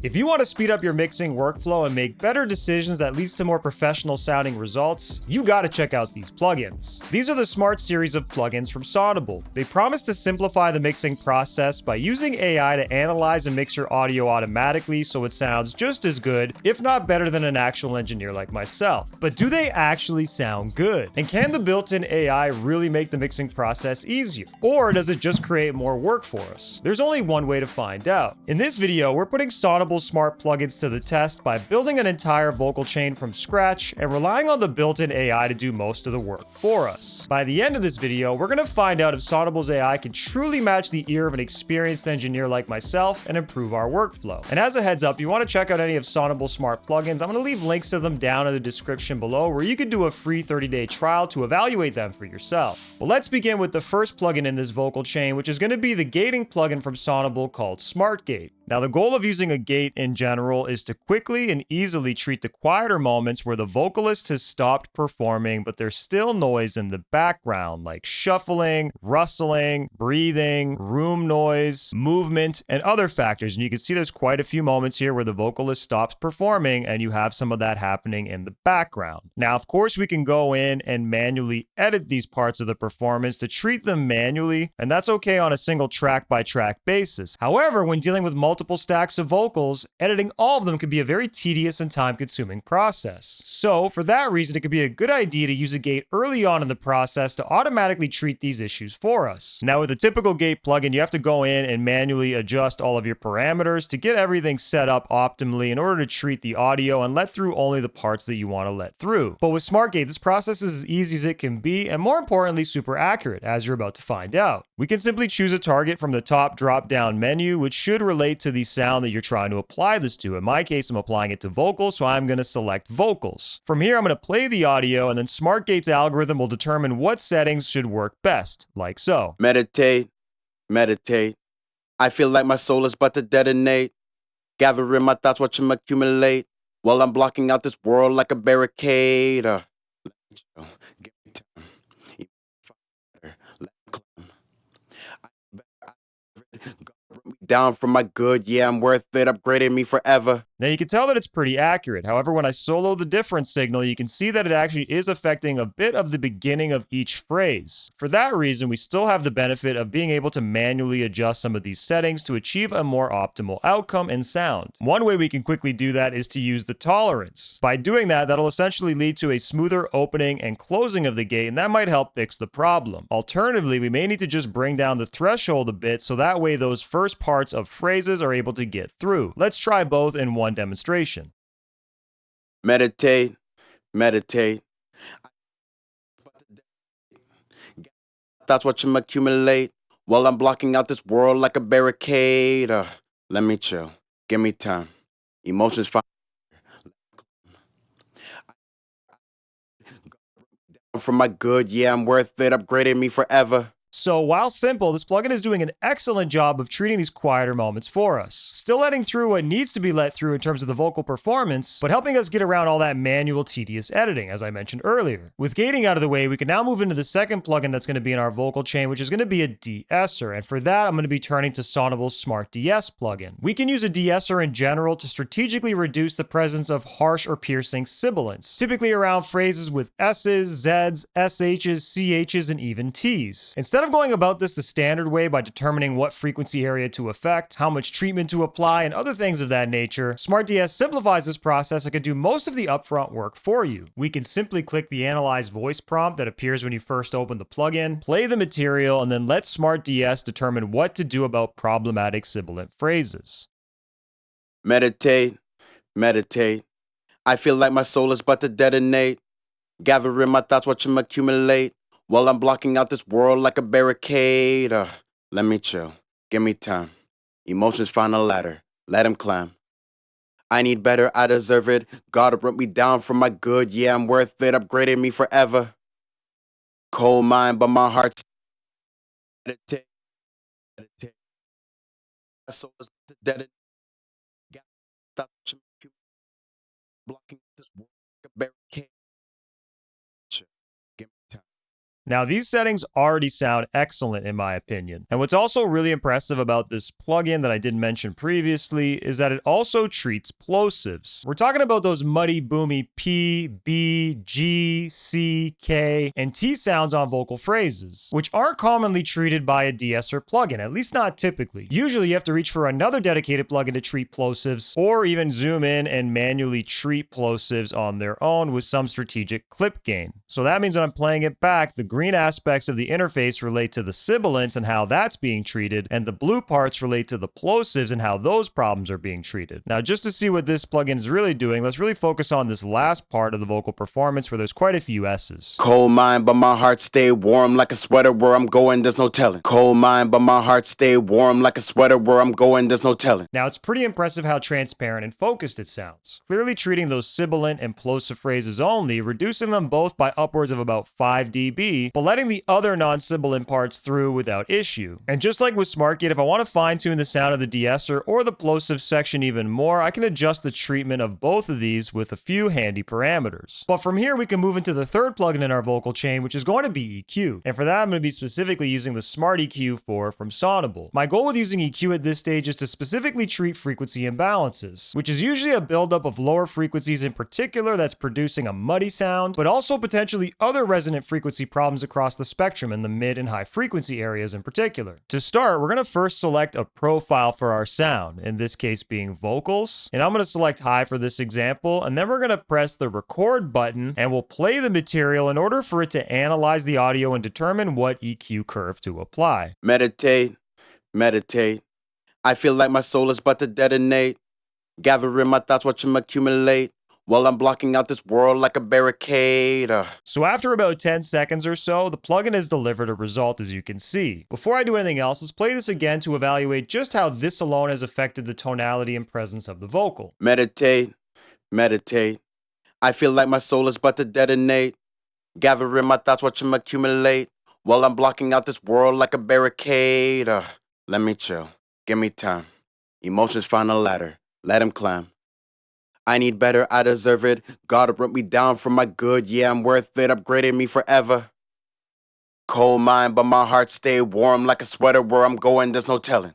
If you want to speed up your mixing workflow and make better decisions that leads to more professional sounding results, you gotta check out these plugins. These are the Smart series of plugins from Sonible. They promise to simplify the mixing process by using AI to analyze and mix your audio automatically so it sounds just as good, if not better than an actual engineer like myself. But do they actually sound good? And can the built-in AI really make the mixing process easier? Or does it just create more work for us? There's only one way to find out. In this video, we're putting Sonible Smart plugins to the test by building an entire vocal chain from scratch and relying on the built-in AI to do most of the work for us. By the end of this video, we're going to find out if Sonible's AI can truly match the ear of an experienced engineer like myself and improve our workflow. And as a heads up, you want to check out any of Sonible's Smart plugins, I'm going to leave links to them down in the description below where you can do a free 30-day trial to evaluate them for yourself. Well, let's begin with the first plugin in this vocal chain, which is going to be the gating plugin from Sonible called Smart Gate. Now, the goal of using a gate in general is to quickly and easily treat the quieter moments where the vocalist has stopped performing, but there's still noise in the background, like shuffling, rustling, breathing, room noise, movement, and other factors. And you can see there's quite a few moments here where the vocalist stops performing and you have some of that happening in the background. Now, of course, we can go in and manually edit these parts of the performance to treat them manually, and that's okay on a single track-by-track basis. However, when dealing with multiple stacks of vocals, editing all of them could be a very tedious and time-consuming process. So, for that reason, it could be a good idea to use a gate early on in the process to automatically treat these issues for us. Now, with a typical gate plugin, you have to go in and manually adjust all of your parameters to get everything set up optimally in order to treat the audio and let through only the parts that you want to let through. But with SmartGate, this process is as easy as it can be, and more importantly, super accurate, as you're about to find out. We can simply choose a target from the top drop-down menu, which should relate to the sound that you're trying to apply this to. In my case, I'm applying it to vocals, so I'm going to select vocals. From here, I'm going to play the audio, and then SmartGate's algorithm will determine what settings should work best, like so. Meditate, meditate. I feel like my soul is about to detonate. Gathering my thoughts, watch them accumulate. While I'm blocking out this world like a barricade. Give me time. Down for my good, yeah, I'm worth it, upgrading me forever. Now you can tell that it's pretty accurate. However, when I solo the difference signal, you can see that it actually is affecting a bit of the beginning of each phrase. For that reason, we still have the benefit of being able to manually adjust some of these settings to achieve a more optimal outcome and sound. One way we can quickly do that is to use the tolerance. By doing that, that'll essentially lead to a smoother opening and closing of the gate, and that might help fix the problem. Alternatively, we may need to just bring down the threshold a bit so that way those first parts of phrases are able to get through. Let's try both in one demonstration. Meditate, meditate. That's what you accumulate. While I'm blocking out this world like a barricade. Let me chill. Give me time. Emotions fine. For my good, yeah, I'm worth it. Upgrading me forever. So while simple, this plugin is doing an excellent job of treating these quieter moments for us. Still letting through what needs to be let through in terms of the vocal performance, but helping us get around all that manual tedious editing, as I mentioned earlier. With gating out of the way, we can now move into the second plugin that's going to be in our vocal chain, which is going to be a de-esser. And for that, I'm going to be turning to Sonible's Smart deess plugin. We can use a de-esser in general to strategically reduce the presence of harsh or piercing sibilance, typically around phrases with S's, Z's, SH's, CH's, and even T's. Instead of going about this the standard way by determining what frequency area to affect, how much treatment to apply, and other things of that nature, Smart deess simplifies this process and can do most of the upfront work for you. We can simply click the Analyze Voice prompt that appears when you first open the plugin, play the material, and then let Smart deess determine what to do about problematic sibilant phrases. Meditate, meditate. I feel like my soul is about to detonate. Gathering my thoughts, watch them accumulate. While I'm blocking out this world like a barricade. Let me chill. Give me time. Emotions find a ladder. Let him climb. I need better, I deserve it. God brought me down for my good. Yeah, I'm worth it. Upgrading me forever. Cold mind, but my heart's meditate. Meditate. My soul is dead. Blocking this world like a barricade. Chill. Give me time. Now, these settings already sound excellent in my opinion. And what's also really impressive about this plugin that I didn't mention previously is that it also treats plosives. We're talking about those muddy, boomy P, B, G, C, K, and T sounds on vocal phrases, which aren't commonly treated by a de-esser plugin, at least not typically. Usually you have to reach for another dedicated plugin to treat plosives, or even zoom in and manually treat plosives on their own with some strategic clip gain. So that means when I'm playing it back, the green aspects of the interface relate to the sibilance and how that's being treated, and the blue parts relate to the plosives and how those problems are being treated. Now, just to see what this plugin is really doing, let's really focus on this last part of the vocal performance where there's quite a few S's. Cold mind, but my heart stay warm like a sweater. Where I'm going, there's no telling. Cold mind, but my heart stay warm like a sweater. Where I'm going, there's no telling. Now, it's pretty impressive how transparent and focused it sounds, clearly treating those sibilant and plosive phrases only, reducing them both by upwards of about 5 dB, but letting the other non-sibilant parts through without issue. And just like with SmartGate, if I want to fine-tune the sound of the de-esser or the plosive section even more, I can adjust the treatment of both of these with a few handy parameters. But from here, we can move into the third plugin in our vocal chain, which is going to be EQ. And for that, I'm going to be specifically using the Smart EQ 4 from Sonible. My goal with using EQ at this stage is to specifically treat frequency imbalances, which is usually a buildup of lower frequencies in particular that's producing a muddy sound, but also potentially other resonant frequency problems across the spectrum in the mid and high frequency areas in particular. To start, we're going to first select a profile for our sound, in this case being vocals, and I'm going to select high for this example, and then we're going to press the record button and we'll play the material in order for it to analyze the audio and determine what EQ curve to apply. Meditate, meditate. I feel like my soul is about to detonate. Gathering my thoughts, watch them accumulate. While I'm blocking out this world like a barricade. So after about 10 seconds or so, the plugin has delivered a result, as you can see. Before I do anything else, let's play this again to evaluate just how this alone has affected the tonality and presence of the vocal. Meditate, meditate. I feel like my soul is about to detonate. Gathering my thoughts, watch them accumulate. While I'm blocking out this world like a barricade. Let me chill. Give me time. Emotions find a ladder. Let him climb. I need better, I deserve it. God brought me down for my good. Yeah, I'm worth it, upgraded me forever. Cold mind, but my heart stay warm like a sweater. Where I'm going, there's no telling.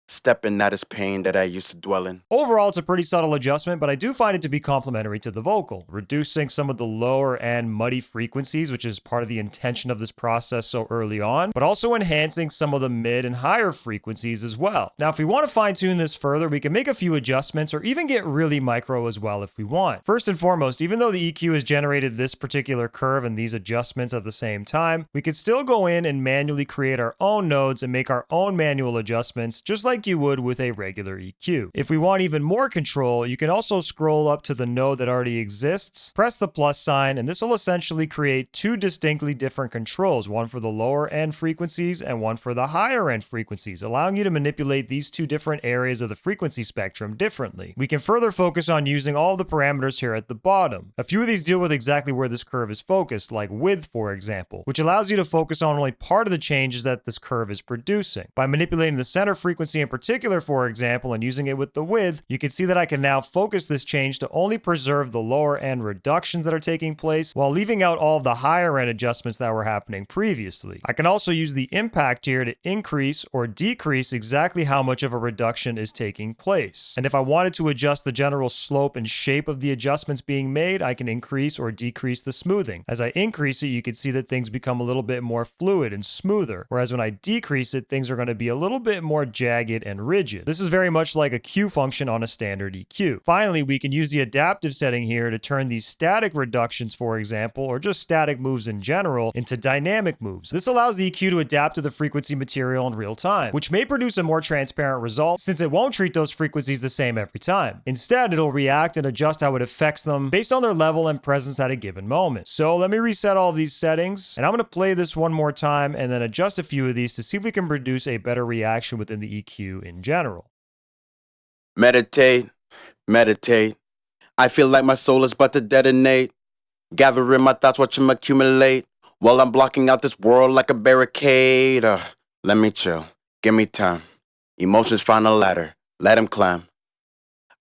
Stepping out is pain that I used to dwell in. Overall, it's a pretty subtle adjustment, but I do find it to be complementary to the vocal, reducing some of the lower and muddy frequencies, which is part of the intention of this process so early on, but also enhancing some of the mid and higher frequencies as well. Now, if we want to fine-tune this further, we can make a few adjustments or even get really micro as well if we want. First and foremost, even though the EQ has generated this particular curve and these adjustments at the same time, we could still go in and manually create our own nodes and make our own manual adjustments, just like you would with a regular EQ. If we want even more control, you can also scroll up to the node that already exists, press the plus sign, and this will essentially create two distinctly different controls, one for the lower end frequencies and one for the higher end frequencies, allowing you to manipulate these two different areas of the frequency spectrum differently. We can further focus on using all the parameters here at the bottom. A few of these deal with exactly where this curve is focused, like width, for example, which allows you to focus on only part of the changes that this curve is producing. By manipulating the center frequency in particular, for example, and using it with the width, you can see that I can now focus this change to only preserve the lower end reductions that are taking place while leaving out all of the higher end adjustments that were happening previously. I can also use the impact here to increase or decrease exactly how much of a reduction is taking place. And if I wanted to adjust the general slope and shape of the adjustments being made, I can increase or decrease the smoothing. As I increase it, you can see that things become a little bit more fluid and smoother, whereas when I decrease it, things are going to be a little bit more jagged and rigid. This is very much like a Q function on a standard EQ. Finally, we can use the adaptive setting here to turn these static reductions, for example, or just static moves in general, into dynamic moves. This allows the EQ to adapt to the frequency material in real time, which may produce a more transparent result since it won't treat those frequencies the same every time. Instead, it'll react and adjust how it affects them based on their level and presence at a given moment. So let me reset all of these settings, and I'm going to play this one more time and then adjust a few of these to see if we can produce a better reaction within the EQ in general. Meditate, meditate. I feel like my soul is about to detonate. Gathering my thoughts, watch them accumulate. While I'm blocking out this world like a barricade. Let me chill. Give me time. Emotions find a ladder. Let him climb.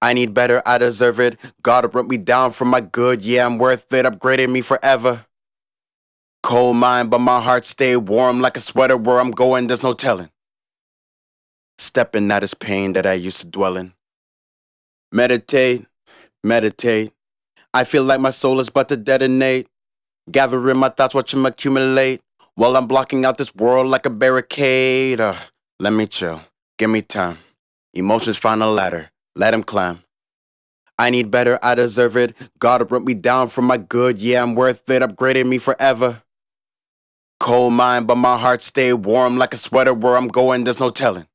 I need better, I deserve it. God brought me down for my good. Yeah, I'm worth it. Upgraded me forever. Cold mind, but my heart stay warm like a sweater. Where I'm going, there's no telling. Stepping out this pain that I used to dwell in. Meditate, meditate. I feel like my soul is about to detonate. Gathering my thoughts, watch them accumulate. While I'm blocking out this world like a barricade. Let me chill, give me time. Emotions find a ladder, let him climb. I need better, I deserve it. God brought me down for my good, yeah, I'm worth it. Upgraded me forever. Cold mind, but my heart stay warm like a sweater. Where I'm going, there's no telling.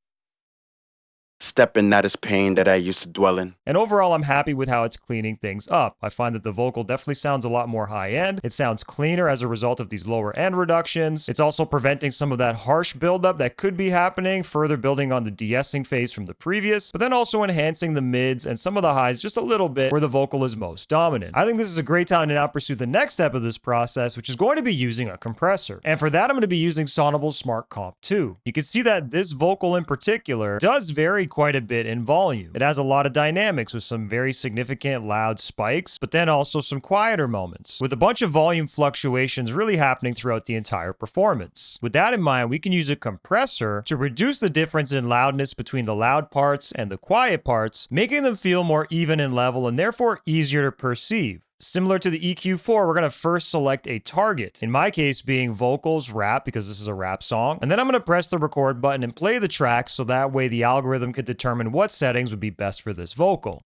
Stepping out this pain that I used to dwell in. And overall, I'm happy with how it's cleaning things up. I find that the vocal definitely sounds a lot more high-end. It sounds cleaner as a result of these lower-end reductions. It's also preventing some of that harsh buildup that could be happening, further building on the de-essing phase from the previous, but then also enhancing the mids and some of the highs just a little bit where the vocal is most dominant. I think this is a great time to now pursue the next step of this process, which is going to be using a compressor. And for that, I'm going to be using Sonible's Smart Comp 2. You can see that this vocal in particular does vary quite a bit in volume. It has a lot of dynamics with some very significant loud spikes, but then also some quieter moments, with a bunch of volume fluctuations really happening throughout the entire performance. With that in mind, we can use a compressor to reduce the difference in loudness between the loud parts and the quiet parts, making them feel more even and level and therefore easier to perceive. Similar to the EQ4, we're going to first select a target, in my case being vocals, rap, because this is a rap song, and then I'm going to press the record button and play the track so that way the algorithm could determine what settings would be best for this vocal.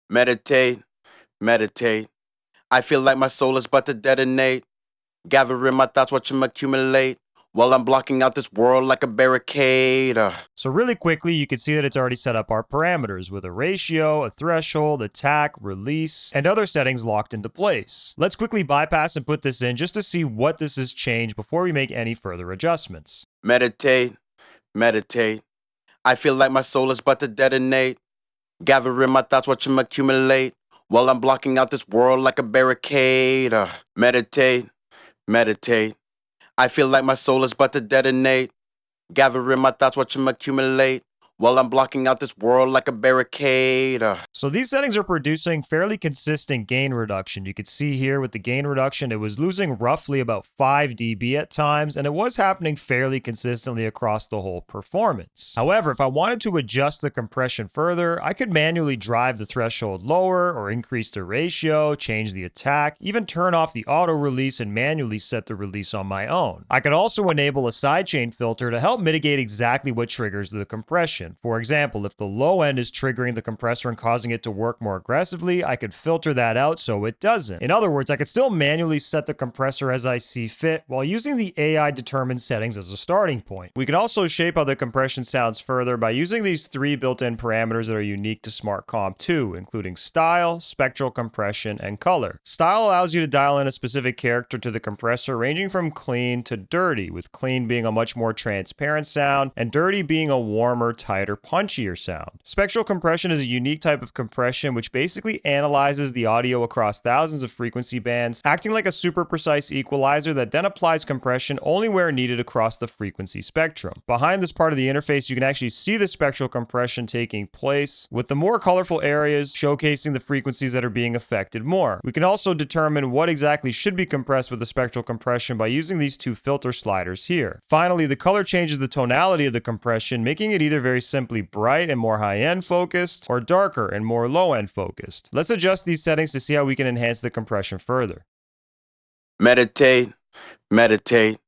Meditate, meditate. I feel like my soul is about to detonate. Gathering my thoughts, watch them accumulate. While I'm blocking out this world like a barricade. So really quickly, you can see that it's already set up our parameters with a ratio, a threshold, attack, release, and other settings locked into place. Let's quickly bypass and put this in just to see what this has changed before we make any further adjustments. Meditate, meditate. I feel like my soul is about to detonate. Gathering my thoughts, watch them accumulate. While I'm blocking out this world like a barricade. Meditate, meditate. I feel like my soul is about to detonate. Gathering my thoughts, watch them accumulate. While I'm blocking out this world like a barricade. So these settings are producing fairly consistent gain reduction. You can see here with the gain reduction, it was losing roughly about 5 dB at times, and it was happening fairly consistently across the whole performance. However, if I wanted to adjust the compression further, I could manually drive the threshold lower or increase the ratio, change the attack, even turn off the auto release and manually set the release on my own. I could also enable a sidechain filter to help mitigate exactly what triggers the compression. For example, if the low end is triggering the compressor and causing it to work more aggressively, I could filter that out so it doesn't. In other words, I could still manually set the compressor as I see fit while using the AI determined settings as a starting point. We can also shape how the compression sounds further by using these 3 built-in parameters that are unique to Smart Comp 2, including style, spectral compression, and color. Style allows you to dial in a specific character to the compressor, ranging from clean to dirty, with clean being a much more transparent sound and dirty being a warmer, tighter, punchier sound. Spectral compression is a unique type of compression which basically analyzes the audio across thousands of frequency bands, acting like a super precise equalizer that then applies compression only where needed across the frequency spectrum. Behind this part of the interface, you can actually see the spectral compression taking place, with the more colorful areas showcasing the frequencies that are being affected more. We can also determine what exactly should be compressed with the spectral compression by using these 2 filter sliders here. Finally, the color changes the tonality of the compression, making it either very simply bright and more high-end focused, or darker and more low-end focused. Let's adjust these settings to see how we can enhance the compression further. Meditate, meditate.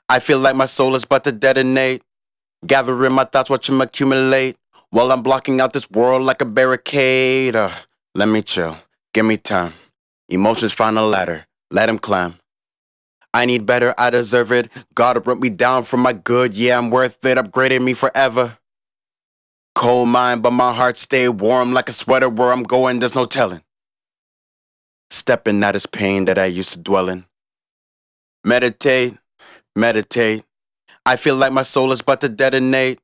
I feel like my soul is about to detonate. Gathering my thoughts, watch them accumulate. While I'm blocking out this world like a barricade. Let me chill, give me time. Emotions find a ladder, let him climb. I need better, I deserve it. God brought me down for my good, yeah, I'm worth it. Upgraded me forever. Cold mind, but my heart stay warm like a sweater. Where I'm going, there's no telling. Stepping out this pain that I used to dwell in. Meditate, meditate. I feel like my soul is about to detonate.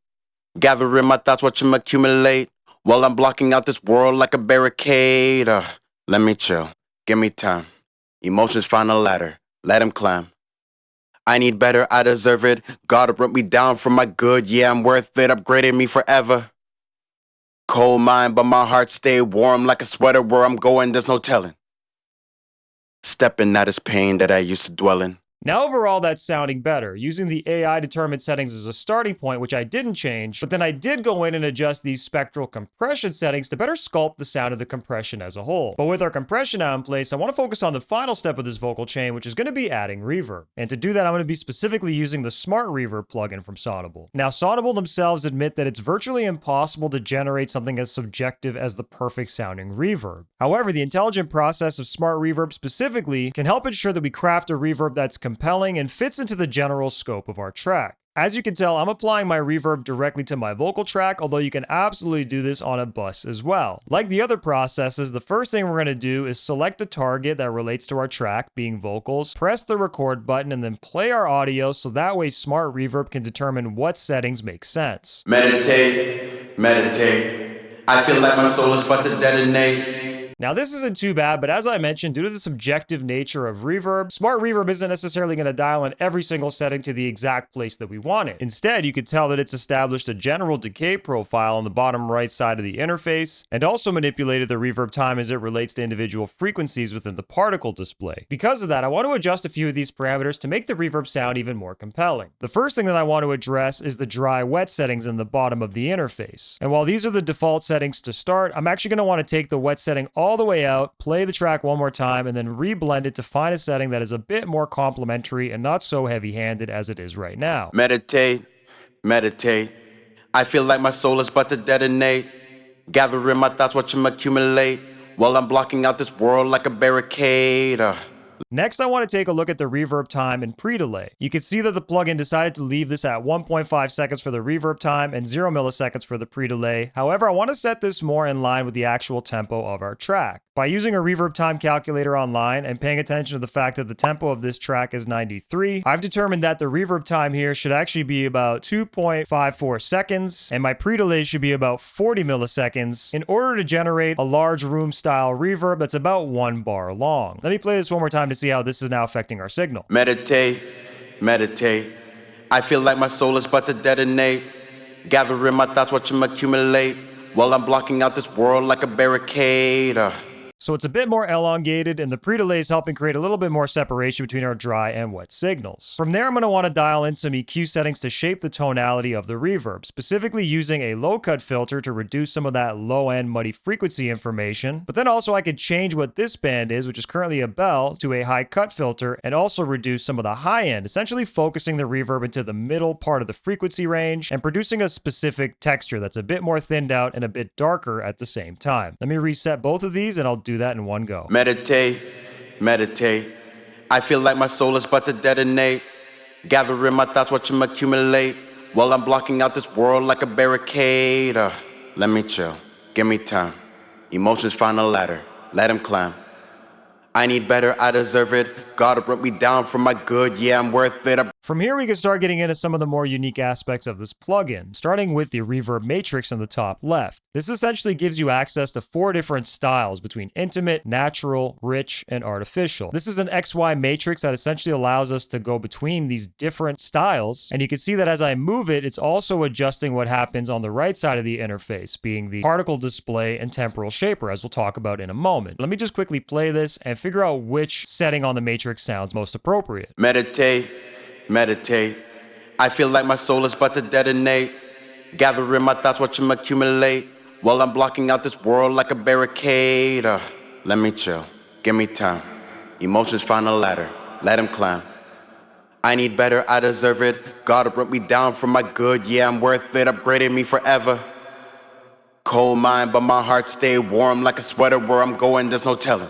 Gathering my thoughts, watch them accumulate. While I'm blocking out this world like a barricade. Let me chill, give me time. Emotions find a ladder, let him climb. I need better, I deserve it. God brought me down for my good, yeah, I'm worth it. Upgraded me forever. Cold mind, but my heart stay warm like a sweater. Where I'm going, there's no telling. Stepping out this pain that I used to dwell in. Now overall that's sounding better, using the AI determined settings as a starting point, which I didn't change, but then I did go in and adjust these spectral compression settings to better sculpt the sound of the compression as a whole. But with our compression now in place, I want to focus on the final step of this vocal chain, which is going to be adding reverb. And to do that, I'm going to be specifically using the Smart Reverb plugin from Sonible. Now, Sonible themselves admit that it's virtually impossible to generate something as subjective as the perfect sounding reverb. However, the intelligent process of Smart Reverb specifically can help ensure that we craft a reverb that's compelling and fits into the general scope of our track. As you can tell, I'm applying my reverb directly to my vocal track, although you can absolutely do this on a bus as well. Like the other processes, the first thing we're going to do is select a target that relates to our track, being vocals, press the record button, and then play our audio so that way Smart Reverb can determine what settings make sense. Meditate, meditate. I feel like my soul is about to detonate. Now this isn't too bad, but as I mentioned, due to the subjective nature of reverb, Smart Reverb isn't necessarily going to dial in every single setting to the exact place that we want it. Instead, you could tell that it's established a general decay profile on the bottom right side of the interface, and also manipulated the reverb time as it relates to individual frequencies within the particle display. Because of that, I want to adjust a few of these parameters to make the reverb sound even more compelling. The first thing that I want to address is the dry-wet settings in the bottom of the interface. And while these are the default settings to start, I'm actually going to want to take the wet setting all the way out, play the track one more time, and then reblend it to find a setting that is a bit more complementary and not so heavy-handed as it is right now. Meditate, meditate. I feel like my soul is about to detonate. Gathering my thoughts, watch them accumulate. While I'm blocking out this world like a barricade. Next, I want to take a look at the reverb time and pre-delay. You can see that the plugin decided to leave this at 1.5 seconds for the reverb time and 0 milliseconds for the pre-delay. However, I want to set this more in line with the actual tempo of our track. By using a reverb time calculator online and paying attention to the fact that the tempo of this track is 93, I've determined that the reverb time here should actually be about 2.54 seconds, and my pre-delay should be about 40 milliseconds in order to generate a large room style reverb that's about 1 bar long. Let me play this one more time to see how this is now affecting our signal. Meditate, meditate. I feel like my soul is about to detonate. Gathering my thoughts, watch them accumulate. While I'm blocking out this world like a barricade. So it's a bit more elongated, and the pre-delay is helping create a little bit more separation between our dry and wet signals. From there, I'm going to want to dial in some EQ settings to shape the tonality of the reverb, specifically using a low-cut filter to reduce some of that low-end muddy frequency information. But then also I could change what this band is, which is currently a bell, to a high-cut filter, and also reduce some of the high-end, essentially focusing the reverb into the middle part of the frequency range and producing a specific texture that's a bit more thinned out and a bit darker at the same time. Let me reset both of these and I'll do that in one go. Meditate, meditate. I feel like my soul is about to detonate. Gathering my thoughts, watch them accumulate. While I'm blocking out this world like a barricade. Let me chill, give me time. Emotions find a ladder, let him climb. I need better, I deserve it. God brought me down for my good, yeah, I'm worth it. From here, we can start getting into some of the more unique aspects of this plugin, starting with the reverb matrix in the top left. This essentially gives you access to 4 different styles between intimate, natural, rich, and artificial. This is an XY matrix that essentially allows us to go between these different styles, and you can see that as I move it, it's also adjusting what happens on the right side of the interface, being the particle display and temporal shaper, as we'll talk about in a moment. Let me just quickly play this and figure out which setting on the matrix sounds most appropriate. Meditate, meditate. I feel like my soul is about to detonate. Gathering my thoughts, watch them accumulate. While I'm blocking out this world like a barricade. Let me chill, give me time. Emotions find a ladder, let him climb. I need better, I deserve it. God brought me down for my good, yeah, I'm worth it. Upgraded me forever. Cold mind, but my heart stay warm like a sweater. Where I'm going, there's no telling.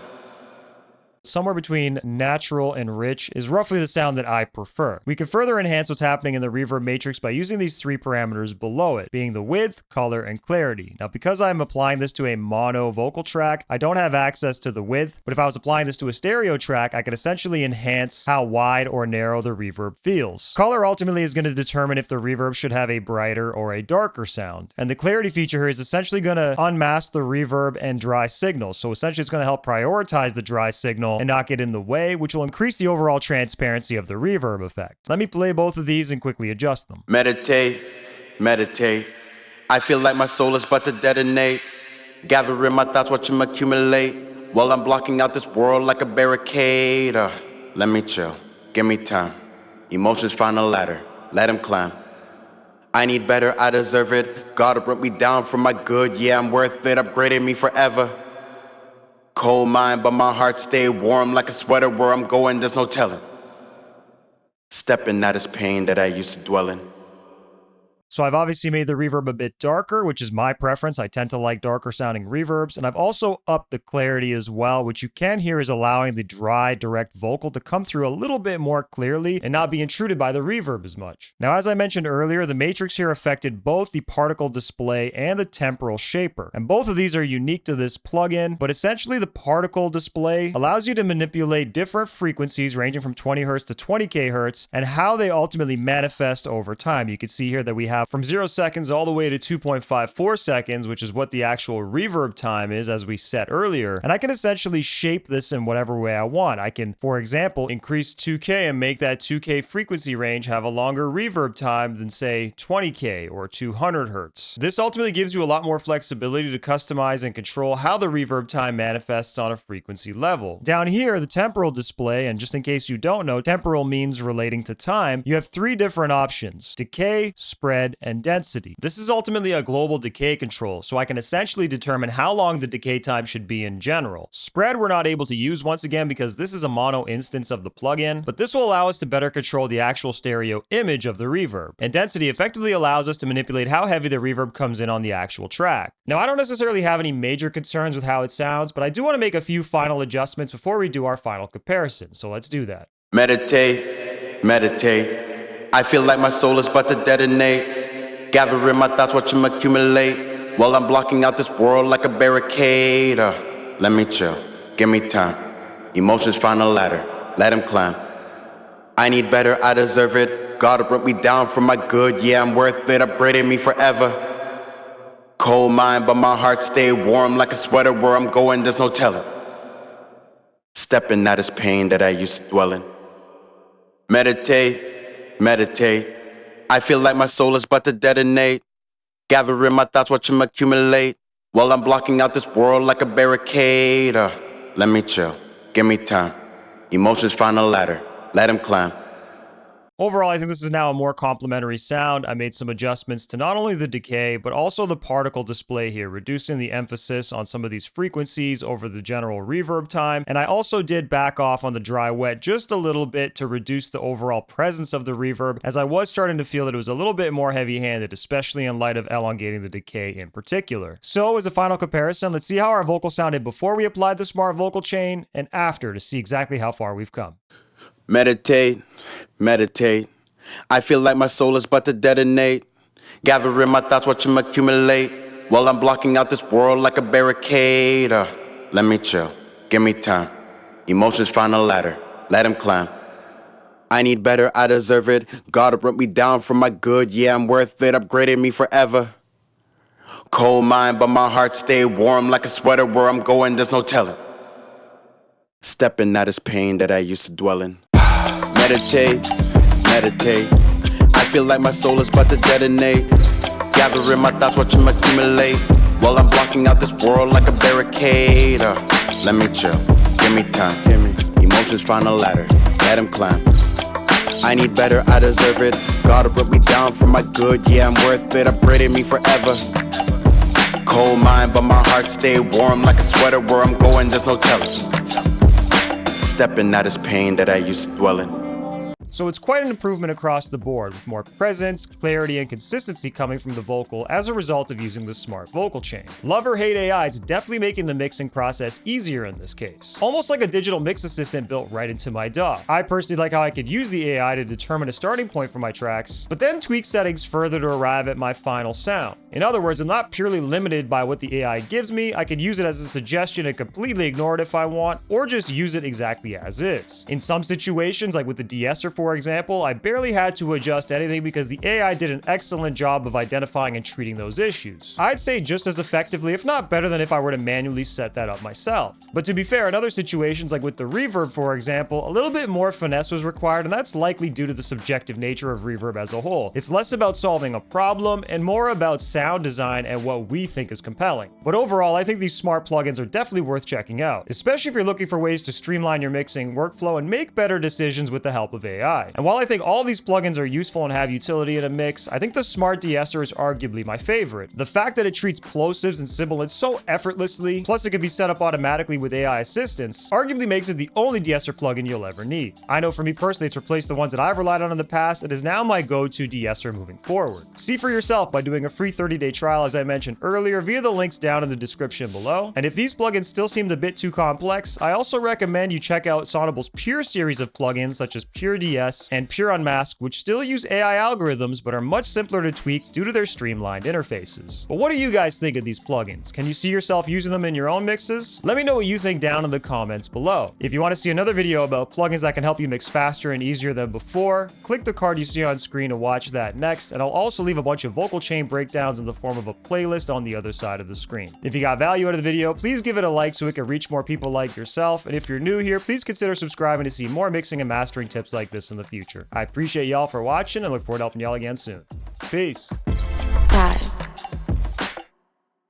Somewhere between natural and rich is roughly the sound that I prefer. We can further enhance what's happening in the reverb matrix by using these 3 parameters below it, being the width, color, and clarity. Now, because I'm applying this to a mono vocal track, I don't have access to the width, but if I was applying this to a stereo track, I could essentially enhance how wide or narrow the reverb feels. Color ultimately is going to determine if the reverb should have a brighter or a darker sound. And the clarity feature here is essentially going to unmask the reverb and dry signals. So essentially it's going to help prioritize the dry signal and not get in the way, which will increase the overall transparency of the reverb effect. Let me play both of these and quickly adjust them. Meditate, meditate. I feel like my soul is about to detonate. Gathering my thoughts, watch them accumulate. While I'm blocking out this world like a barricade. Let me chill, give me time. Emotions find a ladder, let him climb. I need better, I deserve it. God brought me down for my good, yeah, I'm worth it, upgraded me forever. Cold mind, but my heart stay warm like a sweater. Where I'm going, there's no telling. Stepping out this pain that I used to dwell in. So I've obviously made the reverb a bit darker, which is my preference. I tend to like darker sounding reverbs. And I've also upped the clarity as well, which you can hear is allowing the dry, direct vocal to come through a little bit more clearly and not be intruded by the reverb as much. Now, as I mentioned earlier, the matrix here affected both the particle display and the temporal shaper. And both of these are unique to this plugin, but essentially the particle display allows you to manipulate different frequencies ranging from 20 Hz to 20K Hz and how they ultimately manifest over time. You can see here that we have from 0 seconds all the way to 2.54 seconds, which is what the actual reverb time is as we set earlier. And I can essentially shape this in whatever way I want. I can, for example, increase 2K and make that 2K frequency range have a longer reverb time than say 20K or 200 Hertz. This ultimately gives you a lot more flexibility to customize and control how the reverb time manifests on a frequency level. Down here, the temporal display, and just in case you don't know, temporal means relating to time, you have 3 different options: decay, spread, and density. This is ultimately a global decay control, so I can essentially determine how long the decay time should be in general. Spread we're not able to use once again because this is a mono instance of the plugin, but this will allow us to better control the actual stereo image of the reverb. And density effectively allows us to manipulate how heavy the reverb comes in on the actual track. Now, I don't necessarily have any major concerns with how it sounds, but I do want to make a few final adjustments before we do our final comparison, so let's do that. Meditate, meditate. I feel like my soul is about to detonate. Gathering my thoughts, watch them accumulate. While I'm blocking out this world like a barricade. Let me chill, give me time. Emotions find a ladder, let him climb. I need better, I deserve it. God brought me down for my good, yeah, I'm worth it, upgraded me forever. Cold mind, but my heart stay warm like a sweater. Where I'm going, there's no telling. Stepping out this pain that I used to dwell in. Meditate, meditate. I feel like my soul is about to detonate. Gathering my thoughts, watch them accumulate. While I'm blocking out this world like a barricade. Let me chill, give me time. Emotions find a ladder, let him climb. Overall, I think this is now a more complementary sound. I made some adjustments to not only the decay, but also the particle display here, reducing the emphasis on some of these frequencies over the general reverb time. And I also did back off on the dry wet just a little bit to reduce the overall presence of the reverb, as I was starting to feel that it was a little bit more heavy-handed, especially in light of elongating the decay in particular. So as a final comparison, let's see how our vocal sounded before we applied the smart vocal chain and after to see exactly how far we've come. Meditate, meditate. I feel like my soul is about to detonate. Gathering my thoughts, watch them accumulate. While I'm blocking out this world like a barricade. Let me chill, give me time. Emotions find a ladder, let him climb. I need better, I deserve it. God brought me down for my good, yeah, I'm worth it, upgraded me forever. Cold mind, but my heart stay warm like a sweater. Where I'm going, there's no telling. Stepping out this pain that I used to dwell in. Meditate, meditate. I feel like my soul is about to detonate. Gathering my thoughts, watch them accumulate. While I'm blocking out this world like a barricade. Let me chill, give me time. Emotions find a ladder, let him climb. I need better, I deserve it. God brought me down for my good, yeah, I'm worth it, upgraded me forever. Cold mind, but my heart stay warm like a sweater. Where I'm going, there's no telling. Stepping out this pain that I used to dwell in. So it's quite an improvement across the board, with more presence, clarity, and consistency coming from the vocal as a result of using the smart vocal chain. Love or hate AI, it's definitely making the mixing process easier in this case. Almost like a digital mix assistant built right into my DAW. I personally like how I could use the AI to determine a starting point for my tracks, but then tweak settings further to arrive at my final sound. In other words, I'm not purely limited by what the AI gives me. I could use it as a suggestion and completely ignore it if I want, or just use it exactly as is. In some situations, like with the deesser for example, I barely had to adjust anything because the AI did an excellent job of identifying and treating those issues. I'd say just as effectively, if not better than if I were to manually set that up myself. But to be fair, in other situations like with the reverb for example, a little bit more finesse was required, and that's likely due to the subjective nature of reverb as a whole. It's less about solving a problem and more about sound sound design and what we think is compelling. But overall, I think these smart plugins are definitely worth checking out, especially if you're looking for ways to streamline your mixing workflow and make better decisions with the help of AI. And while I think all these plugins are useful and have utility in a mix, I think the smart de-esser is arguably my favorite. The fact that it treats plosives and sibilance so effortlessly, plus it can be set up automatically with AI assistance, arguably makes it the only de-esser plugin you'll ever need. I know for me personally, it's replaced the ones that I've relied on in the past. It is now my go-to de-esser moving forward. See for yourself by doing a free 30-day trial, as I mentioned earlier, via the links down in the description below. And if these plugins still seemed a bit too complex, I also recommend you check out Sonible's Pure series of plugins, such as Pure deess and Pure Unmask, which still use AI algorithms but are much simpler to tweak due to their streamlined interfaces. But what do you guys think of these plugins? Can you see yourself using them in your own mixes? Let me know what you think down in the comments below. If you want to see another video about plugins that can help you mix faster and easier than before, click the card you see on screen to watch that next, and I'll also leave a bunch of vocal chain breakdowns in the form of a playlist on the other side of the screen. If you got value out of the video, please give it a like so it can reach more people like yourself, and if you're new here, please consider subscribing to see more mixing and mastering tips like this in the future. I appreciate y'all for watching and look forward to helping y'all again soon. Peace. 5,